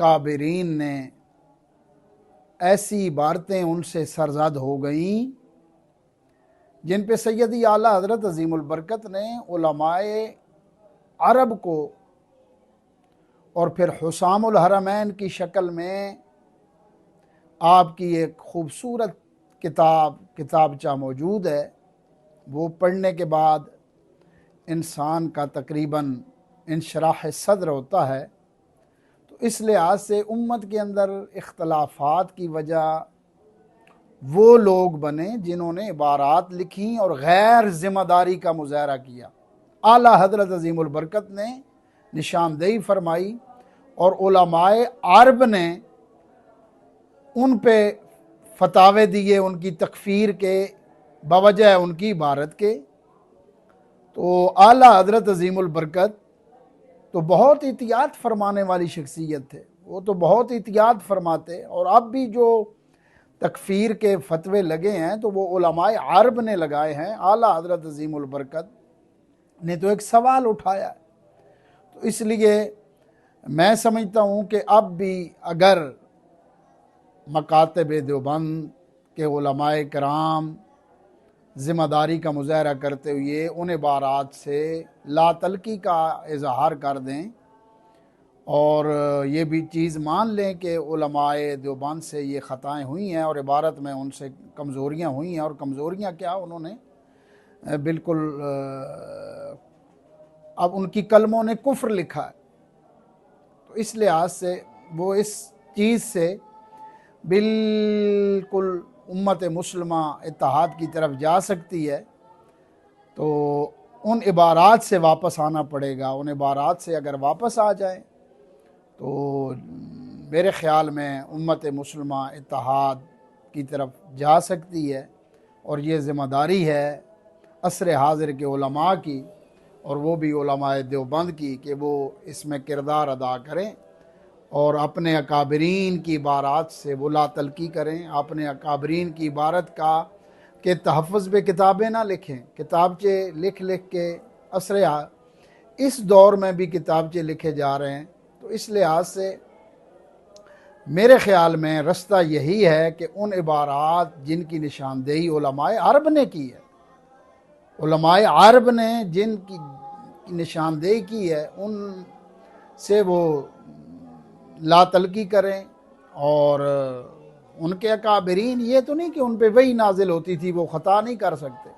काबिरीन ने ऐसी इबारतें उनसे सरजद हो गईं जिन पे सैयदी आला हज़रत अज़ीमुल बरकत ने उलमाए अरब को और फिर हुसामुल हरमैन की शक्ल में आपकी एक खूबसूरत किताबचा मौजूद है। वो पढ़ने के बाद इंसान का तकरीबन इंशराह सद्र होता है। तो इस लिहाज से उम्मत के अंदर इख्तलाफात की वजह वो लोग बने जिन्होंने इबारात लिखी और गैर ज़िम्मेदारी का मुजाहरा किया। आला हज़रत अज़ीमुल बरकत ने निशानदेही फरमाई और उलमाए अरब ने उन पे फतावे दिए उनकी तकफ़ीर के बवजह उनकी इबारत के। तो आला हज़रत अज़ीमुल बरकत तो बहुत एहतियात फरमाने वाली शख्सियत थे। वो तो बहुत एहतियात फरमाते, और अब भी जो तकफ़ीर के फतवे लगे हैं तो वो उलमाए अरब ने लगाए हैं। आला हज़रत अज़ीमुल बरकत ने तो एक सवाल उठाया। तो इसलिए मैं समझता हूँ कि अब भी अगर मकातब देवबंद के उलमाए कराम ज़िम्मेदारी का मुजाहरा करते हुए उन इबारात से लातलकी का इजहार कर दें और ये भी चीज़ मान लें कि उलमाए देवबंद से ये ख़ताएँ हुई हैं और इबारत में उनसे कमज़ोरियाँ हुई हैं, और कमज़ोरियाँ क्या, उन्होंने बिल्कुल अब उनकी कलमों ने कुफ्र लिखा है। तो इस लिहाज से वो इस चीज़ से बिल्कुल उम्मत मुस्लिमा इत्तेहाद की तरफ जा सकती है। तो उन इबारात से वापस आना पड़ेगा। उन इबारात से अगर वापस आ जाए तो मेरे ख़्याल में उम्मत मुस्लिमा इत्तेहाद की तरफ जा सकती है। और ये ज़िम्मेदारी है असर हाज़िर के उलमा की, और वो भी उलमाए देवबंद की, कि वो इसमें किरदार अदा करें और अपने अकाबरीन की इबारात से वो लातलकी करें। अपने अकाबरीन की इबारत का के तहफ़्फ़ुज़ पे किताबें ना लिखें। किताबचे लिख लिख के असर इस दौर में भी किताबचे लिखे जा रहे हैं। तो इस लिहाज से मेरे ख़्याल में रास्ता यही है कि उन इबारात जिनकी निशानदेही उलमाए अरब ने की है, उलमाए अरब ने जिनकी निशानदेही की है, उन से वो लातलकी करें। और उनके अकाबरीन, ये तो नहीं कि उन पे वही नाजिल होती थी, वो ख़ता नहीं कर सकते।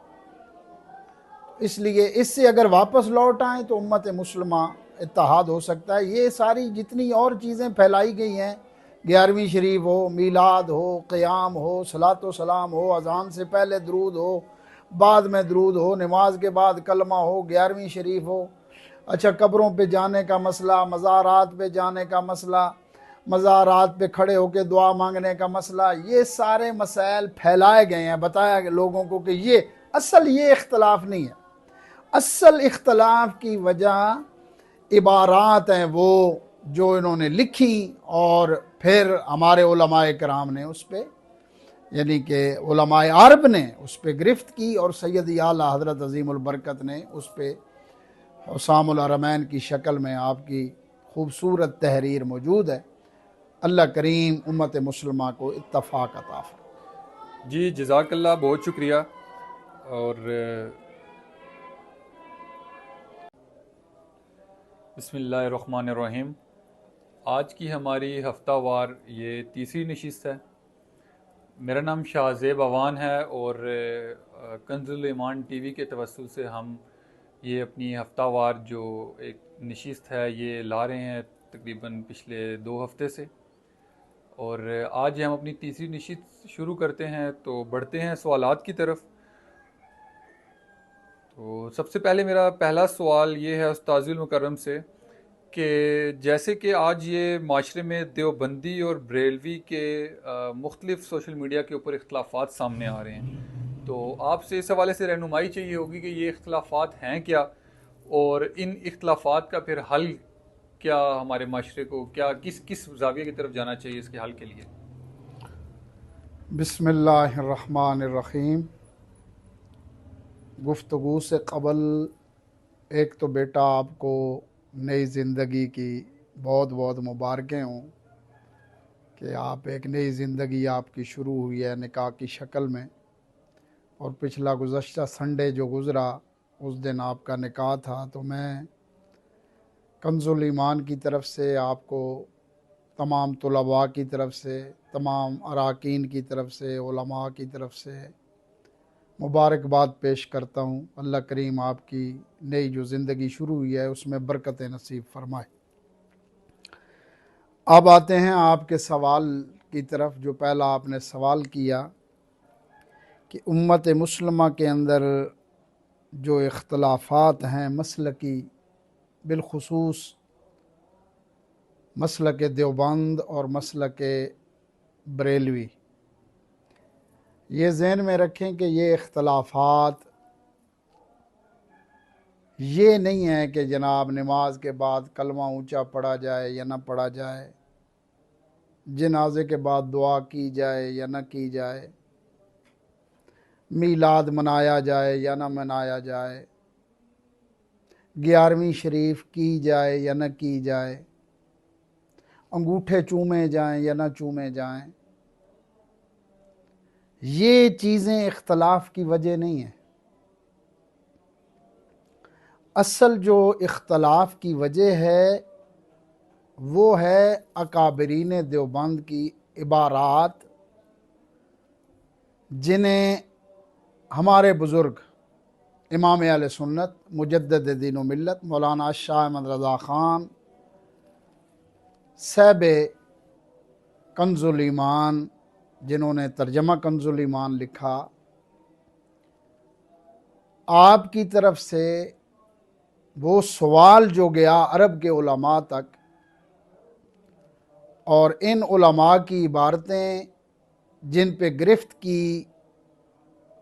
इसलिए इससे अगर वापस लौट आएँ तो उम्मत मुस्लिमा इत्तेहाद हो सकता है। ये सारी जितनी और चीज़ें फैलाई गई हैं, 11वीं शरीफ हो, मीलाद हो, क़याम हो, सलातो सलाम हो, अज़ान से पहले दरूद हो, बाद में दरूद हो, नमाज के बाद कलमा हो, 11वीं शरीफ हो, अच्छा कब्रों पे जाने का मसला, मज़ारात पे जाने का मसला, मज़ारात पे खड़े होकर दुआ मांगने का मसला, ये सारे मसाइल फैलाए गए हैं। बताया लोगों को कि ये इख्तलाफ नहीं है। असल इख्तलाफ की वजह इबारात हैं वो जो इन्होंने लिखी, और फिर हमारे उलमाए कराम ने उस पर, यानी कि उलमाए अरब ने उस पर गिरफ्त की, और सैयदी आला हज़रत अज़ीमुल बरकत ने उस पर हुसामुल हरमैन की शक्ल में आपकी खूबसूरत तहरीर मौजूद है। अल्लाह करीम उम्मत मुस्लिमा को इत्तफ़ाक़ अता फरमाए। जी जज़ाकल्लाह, बहुत शुक्रिया। और बिस्मिल्लाहिर्रहमानिर्रहीम। आज की हमारी हफ्तावार ये तीसरी नशिस्त है। मेरा नाम शाहज़ेब अवान है और कंज़ुल ईमान टीवी के तवस्सुल से हम ये अपनी हफ्तावार जो एक नशिस्त है ये ला रहे हैं तकरीबन पिछले 2 हफ्ते से। और आज हम अपनी तीसरी नशिस्त शुरू करते हैं, तो बढ़ते हैं सवालात की तरफ। तो सबसे पहले मेरा पहला सवाल ये है उस्ताजुल मुकर्रम से कि जैसे कि आज ये माशरे में देवबंदी और बरेलवी के मुख्तलिफ सोशल मीडिया के ऊपर इख्तलाफात सामने आ रहे हैं, तो आपसे इस हवाले से रहनुमाई चाहिए होगी कि ये इख्तलाफात हैं क्या, और इन इख्तलाफात का फिर हल क्या, हमारे माशरे को क्या किस किस जाविये की तरफ जाना चाहिए इसके हल के लिए। बिस्मिल्लाहिर्रहमानिर्रहीम। गुफ्तगू से क़बल एक तो बेटा आपको नई ज़िंदगी की बहुत बहुत मुबारकें हों। कि आप एक नई ज़िंदगी आपकी शुरू हुई है निकाह की शक्ल में, और पिछला गुज़श्ता संडे जो गुज़रा उस दिन आपका निकाह था। तो मैं कंजुल ईमान की तरफ से आपको, तमाम तुलबा की तरफ से, तमाम अराकीन की तरफ से, उलमा की तरफ से मुबारकबाद पेश करता हूँ। अल्लाह करीम आपकी नई जो ज़िंदगी शुरू हुई है उसमें बरकत नसीब फरमाए। अब आते हैं आपके सवाल की तरफ। जो पहला आपने सवाल किया कि उम्मत मुस्लिमा के अंदर जो इख्तलाफात हैं मसलकी, बिलखुसूस मसलक देवबंद और मसलक बरेलवी, ये ज़हन में रखें कि ये इख्तलाफात ये नहीं है कि जनाब नमाज के बाद कलमा ऊंचा पढ़ा जाए या ना पढ़ा जाए, जनाजे के बाद दुआ की जाए या ना की जाए, मीलाद मनाया जाए या ना मनाया जाए, 11वीं शरीफ की जाए या ना की जाए, अंगूठे चूमे जाएं या ना चूमे जाएं, ये चीज़ें इख्तलाफ की वजह नहीं है। असल जो इख्तलाफ की वजह है वो है अकाबरीन देवबंद की इबारात, जिन्हें हमारे बुज़ुर्ग इमाम अहले सुन्नत मुजद्दिद दीन व मिल्लत मौलाना शाह अहमद रज़ा ख़ान साहिब कंजुल ईमान, जिन्होंने तर्जमा कंजुल ईमान लिखा, आपकी तरफ से वो सवाल जो गया अरब के उलमा तक, और इन उलमा की इबारतें जिन पे गिरफ्त की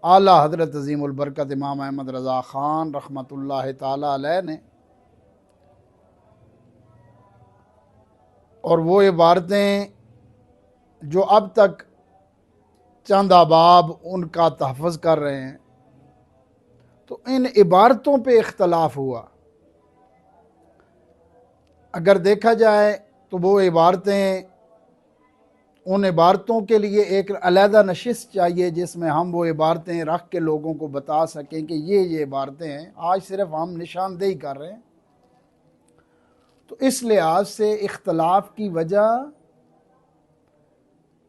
आला हज़रत अज़ीमुल बरकत इमाम अहमद रज़ा ख़ान रहमतुल्लाह ताला अलैह ने, और वो इबारतें जो अब तक चंद अहबाब उनका तहफ़्फ़ुज़ कर रहे हैं, तो इन इबारतों पे इख्तलाफ हुआ। अगर देखा जाए तो वो इबारतें, उन इबारतों के लिए एक अलहदा नशिस्त चाहिए जिसमें हम वो इबारतें रख के लोगों को बता सकें कि ये इबारतें हैं। आज सिर्फ हम निशानदेही कर रहे हैं। तो इस लिहाज से इख्तलाफ की वजह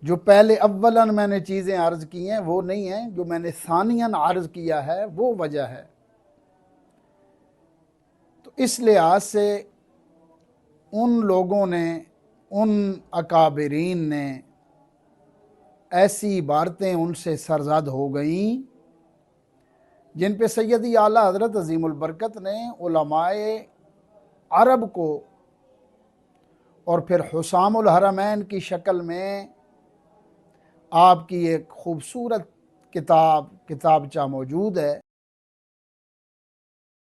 जो पहले अव्वलन मैंने चीज़ें अर्ज़ की हैं वो नहीं है, जो मैंने सानियन अर्ज़ किया है वो वजह है। तो इस लिहाज से उन लोगों ने, उन अकाबरीन ने ऐसी इबारतें उनसे सरजद हो गईं जिन पे सैयदी आला हज़रत अज़ीमुल बरकत ने उलमाए अरब को और फिर हुसामुल हरमैन की शक्ल में आपकी एक खूबसूरत किताबचा मौजूद है,